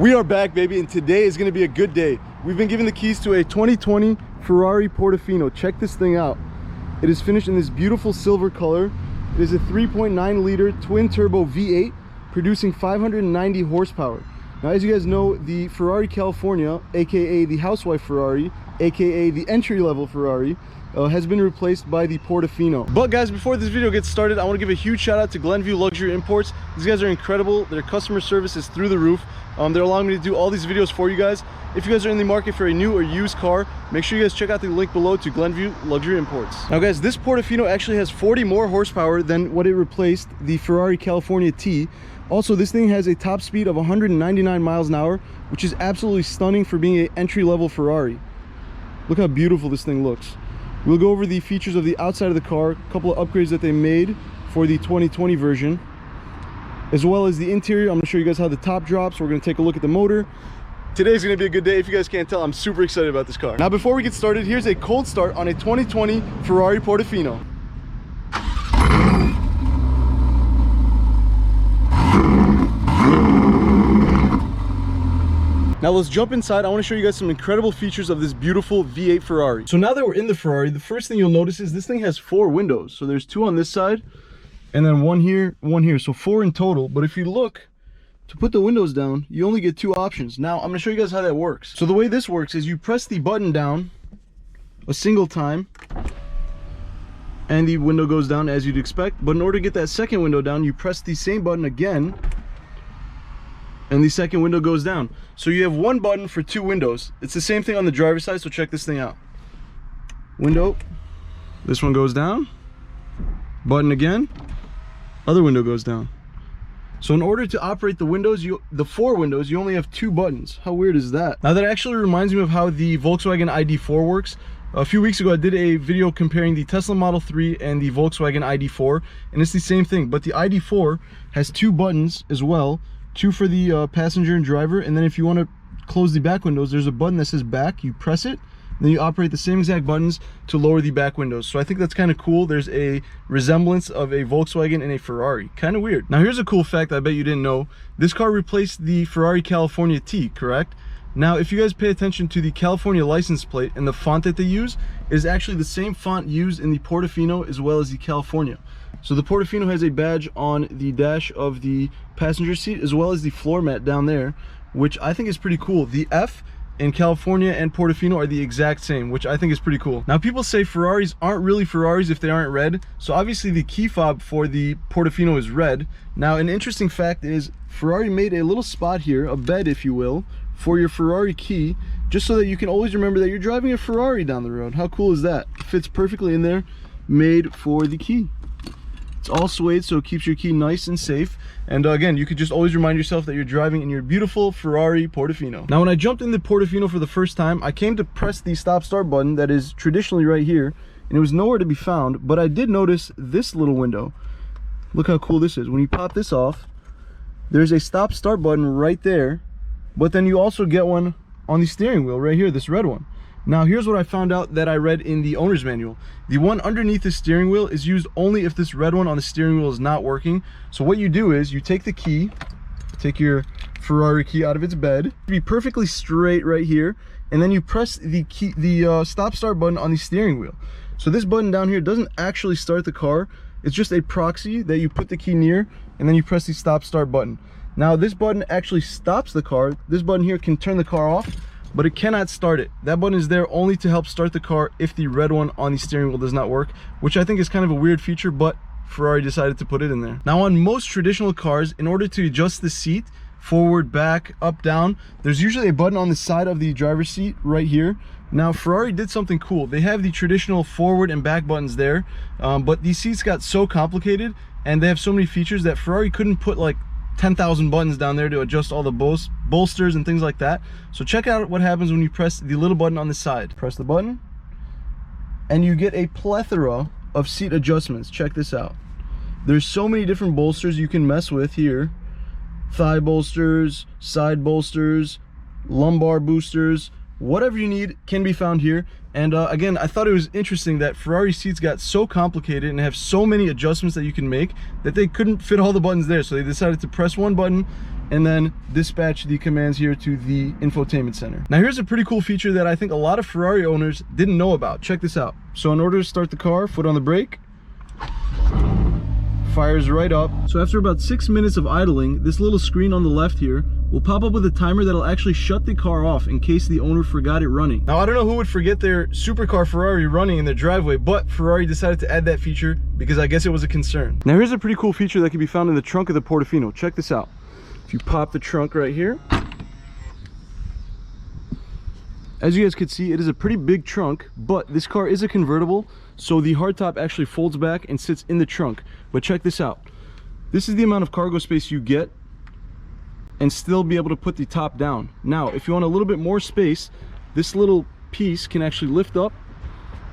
We are back, baby, and today is going to be a good day. We've been given the keys to a 2020 Ferrari Portofino. Check this thing out. It is finished in this beautiful silver color. It is a 3.9 liter twin turbo V8 producing 590 horsepower. Now, as you guys know, the Ferrari California, aka the housewife Ferrari, aka the entry-level Ferrari, has been replaced by the Portofino. But guys, before this video gets started, I want to give a huge shout out to Glenview Luxury Imports. These guys are incredible. Their customer service is through the roof. They're allowing me to do all these videos for you guys. If you guys are in the market for a new or used car, make sure you guys check out the link below to Glenview Luxury Imports. Now guys, this Portofino actually has 40 more horsepower than what it replaced, the Ferrari California T. Also, this thing has a top speed of 199 miles an hour, which is absolutely stunning for being an entry-level Ferrari. Look how beautiful this thing looks. We'll go over the features of the outside of the car, a couple of upgrades that they made for the 2020 version, as well as the interior. I'm going to show you guys how the top drops. We're going to take a look at the motor. Today's going to be a good day. If you guys can't tell, I'm super excited about this car. Now, before we get started, here's a cold start on a 2020 Ferrari Portofino. Now let's jump inside. I want to show you guys some incredible features of this beautiful V8 Ferrari. So now that we're in the Ferrari, the first thing you'll notice is this thing has 4 windows. So there's 2 on this side, and then one here, so 4 in total. But if you look, to put the windows down, you only get 2 options. Now I'm going to show you guys how that works. So the way this works is you press the button down a single time, and the window goes down as you'd expect. But in order to get that second window down, you press the same button again, and the second window goes down. So you have 1 button for 2 windows. It's the same thing on the driver's side, so check this thing out. Window, this one goes down, button again, other window goes down. So in order to operate the windows, the 4 windows, you only have 2 buttons. How weird is that? Now that actually reminds me of how the Volkswagen ID4 works. A few weeks ago I did a video comparing the Tesla Model 3 and the Volkswagen ID4, and it's the same thing, but the ID4 has 2 buttons as well. 2 for the passenger and driver, and then if you want to close the back windows, there's a button that says back. You press it, then you operate the same exact buttons to lower the back windows. So I think that's kind of cool. There's a resemblance of a Volkswagen and a Ferrari. Kind of weird. Now here's a cool fact I bet you didn't know. This car replaced the Ferrari California T, correct? Now if you guys pay attention to the California license plate and the font that they use, is actually the same font used in the Portofino as well as the California. So the Portofino has a badge on the dash of the passenger seat as well as the floor mat down there, which I think is pretty cool. The F in California and Portofino are the exact same, which I think is pretty cool. Now people say Ferraris aren't really Ferraris if they aren't red, so obviously the key fob for the Portofino is red. Now an interesting fact is Ferrari made a little spot here, a bed if you will, for your Ferrari key, just so that you can always remember that you're driving a Ferrari down the road. How cool is that? It fits perfectly in there, made for the key. It's all suede, so it keeps your key nice and safe. And again, you could just always remind yourself that you're driving in your beautiful Ferrari Portofino. Now when I jumped in the Portofino for the first time, I came to press the stop start button that is traditionally right here, and it was nowhere to be found, but I did notice this little window. Look how cool this is. When you pop this off, there's a stop start button right there, but then you also get one on the steering wheel right here, this red one. Now here's what I found out that I read in the owner's manual. The one underneath the steering wheel is used only if this red one on the steering wheel is not working. So what you do is you take the key, take your Ferrari key out of its bed, be perfectly straight right here, and then you press the key, the stop start button on the steering wheel. So this button down here doesn't actually start the car. It's just a proxy that you put the key near, and then you press the stop start button. Now this button actually stops the car. This button here can turn the car off, but it cannot start it. That button is there only to help start the car if the red one on the steering wheel does not work, which I think is kind of a weird feature, but Ferrari decided to put it in there. Now on most traditional cars, in order to adjust the seat, forward, back, up, down, there's usually a button on the side of the driver's seat right here. Now Ferrari did something cool. They have the traditional forward and back buttons there, but these seats got so complicated and they have so many features that Ferrari couldn't put like 10,000 buttons down there to adjust all the bolsters and things like that. So check out what happens when you press the little button on the side. Press the button and you get a plethora of seat adjustments. Check this out. There's so many different bolsters you can mess with here. Thigh bolsters, side bolsters, lumbar boosters, whatever you need can be found here. And again, I thought it was interesting that Ferrari seats got so complicated and have so many adjustments that you can make that they couldn't fit all the buttons there. So they decided to press one button and then dispatch the commands here to the infotainment center. Now here's a pretty cool feature that I think a lot of Ferrari owners didn't know about. Check this out. So in order to start the car, foot on the brake, fires right up. So after about 6 minutes of idling, this little screen on the left here will pop up with a timer that'll actually shut the car off in case the owner forgot it running. Now I don't know who would forget their supercar Ferrari running in their driveway, but Ferrari decided to add that feature because I guess it was a concern. Now here's a pretty cool feature that can be found in the trunk of the Portofino. Check this out. If you pop the trunk right here, as you guys can see, it is a pretty big trunk, but this car is a convertible, so the hardtop actually folds back and sits in the trunk. But check this out. This is the amount of cargo space you get and still be able to put the top down. Now, if you want a little bit more space, this little piece can actually lift up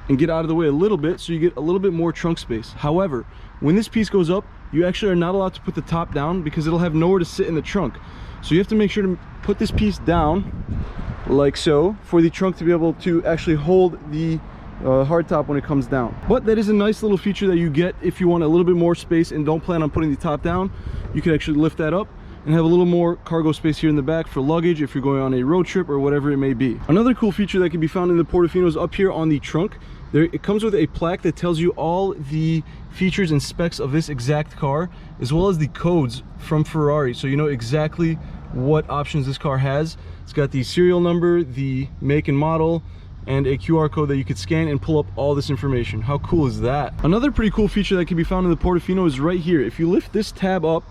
and get out of the way a little bit, so you get a little bit more trunk space. However, when this piece goes up, you actually are not allowed to put the top down because it'll have nowhere to sit in the trunk. So you have to make sure to put this piece down like so for the trunk to be able to actually hold the hardtop when it comes down. But that is a nice little feature that you get if you want a little bit more space and don't plan on putting the top down. You can actually lift that up and have a little more cargo space here in the back for luggage if you're going on a road trip or whatever it may be. Another cool feature that can be found in the Portofino is up here on the trunk. It comes with a plaque that tells you all the features and specs of this exact car, as well as the codes from Ferrari, so you know exactly what options this car has. It's got the serial number, the make and model, and a QR code that you could scan and pull up all this information. How cool is that? Another pretty cool feature that can be found in the Portofino is right here. If you lift this tab up,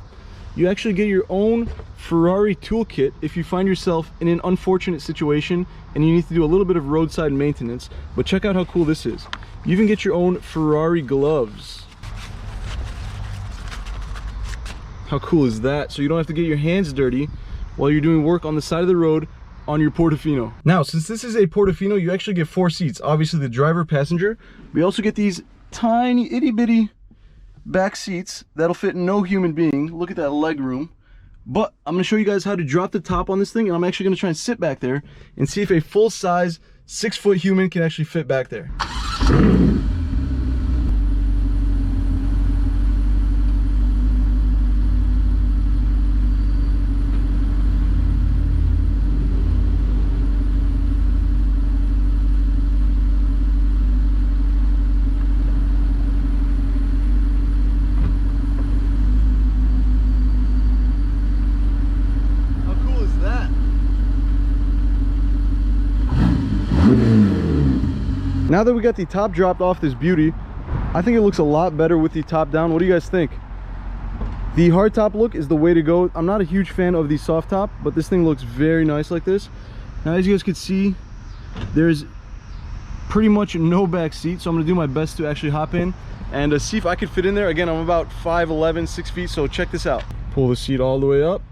you actually get your own Ferrari toolkit if you find yourself in an unfortunate situation and you need to do a little bit of roadside maintenance. But check out how cool this is. You even get your own Ferrari gloves. How cool is that? So you don't have to get your hands dirty while you're doing work on the side of the road on your Portofino. Now, since this is a Portofino, you actually get 4 seats. Obviously the driver, passenger. We also get these tiny itty bitty back seats that'll fit no human being. Look at that leg room. But I'm gonna show you guys how to drop the top on this thing, and I'm actually gonna try and sit back there and see if a full-size 6-foot human can actually fit back there. Now that we got the top dropped off this beauty, I think it looks a lot better with the top down. What do you guys think? The hard top look is the way to go. I'm not a huge fan of the soft top, but this thing looks very nice like this. Now, as you guys can see, there's pretty much no back seat, so I'm gonna do my best to actually hop in and see if I can fit in there. Again, I'm about 5'11", 6 feet, so check this out. Pull the seat all the way up.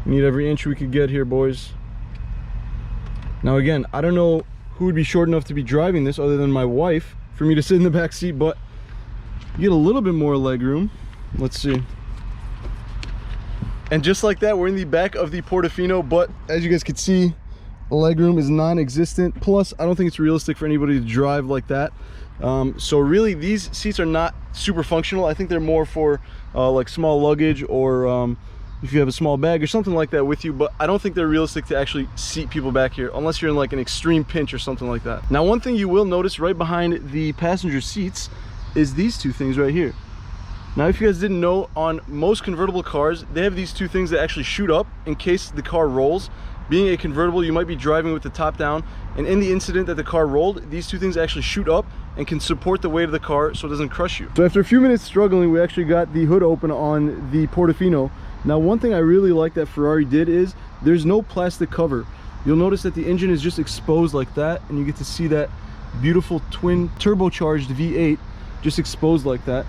We need every inch we could get here, boys. Now again, I don't know who would be short enough to be driving this other than my wife for me to sit in the back seat, but you get a little bit more leg room. Let's see. And just like that, we're in the back of the Portofino, but as you guys can see, the leg room is non-existent. Plus, I don't think it's realistic for anybody to drive like that. So really, these seats are not super functional. I think they're more for like small luggage, or if you have a small bag or something like that with you, but I don't think they're realistic to actually seat people back here unless you're in like an extreme pinch or something like that. Now, one thing you will notice right behind the passenger seats is these two things right here. Now, if you guys didn't know, on most convertible cars, they have these two things that actually shoot up in case the car rolls. Being a convertible, you might be driving with the top down, and in the incident that the car rolled, these two things actually shoot up and can support the weight of the car so it doesn't crush you. So after a few minutes struggling, we actually got the hood open on the Portofino. Now, one thing I really like that Ferrari did is there's no plastic cover. You'll notice that the engine is just exposed like that, and you get to see that beautiful twin turbocharged V8 just exposed like that.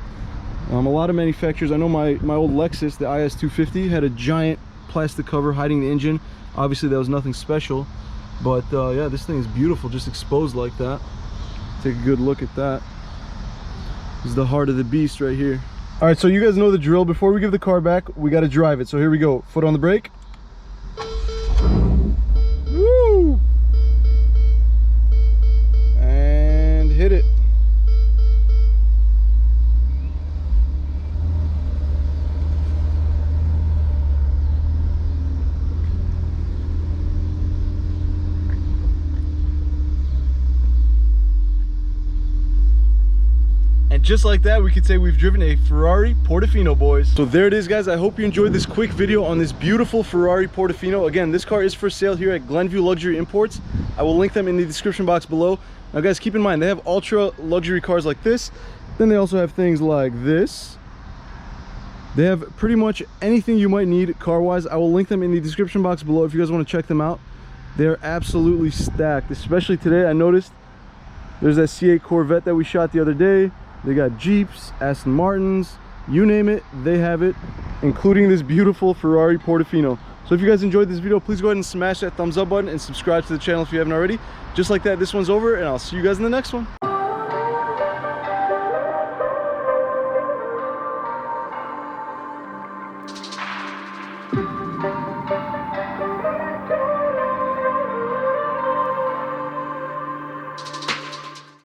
A lot of manufacturers, I know my old Lexus, the IS250, had a giant plastic cover hiding the engine. Obviously that was nothing special, but yeah, this thing is beautiful, just exposed like that. Take a good look at that. This is the heart of the beast right here. All right, so you guys know the drill. Before we give the car back, we got to drive it. So here we go. Foot on the brake. Woo! And hit it. And just like that, we could say we've driven a Ferrari Portofino, boys. So there it is, guys. I hope you enjoyed this quick video on this beautiful Ferrari Portofino. Again, this car is for sale here at Glenview Luxury Imports. I will link them in the description box below. Now guys, keep in mind, they have ultra luxury cars like this. Then they also have things like this. They have pretty much anything you might need car-wise. I will link them in the description box below if you guys want to check them out. They're absolutely stacked, especially today. I noticed there's that C8 Corvette that we shot the other day. They got Jeeps, Aston Martins, you name it, they have it, including this beautiful Ferrari Portofino. So if you guys enjoyed this video, please go ahead and smash that thumbs up button and subscribe to the channel if you haven't already. Just like that, this one's over, and I'll see you guys in the next one.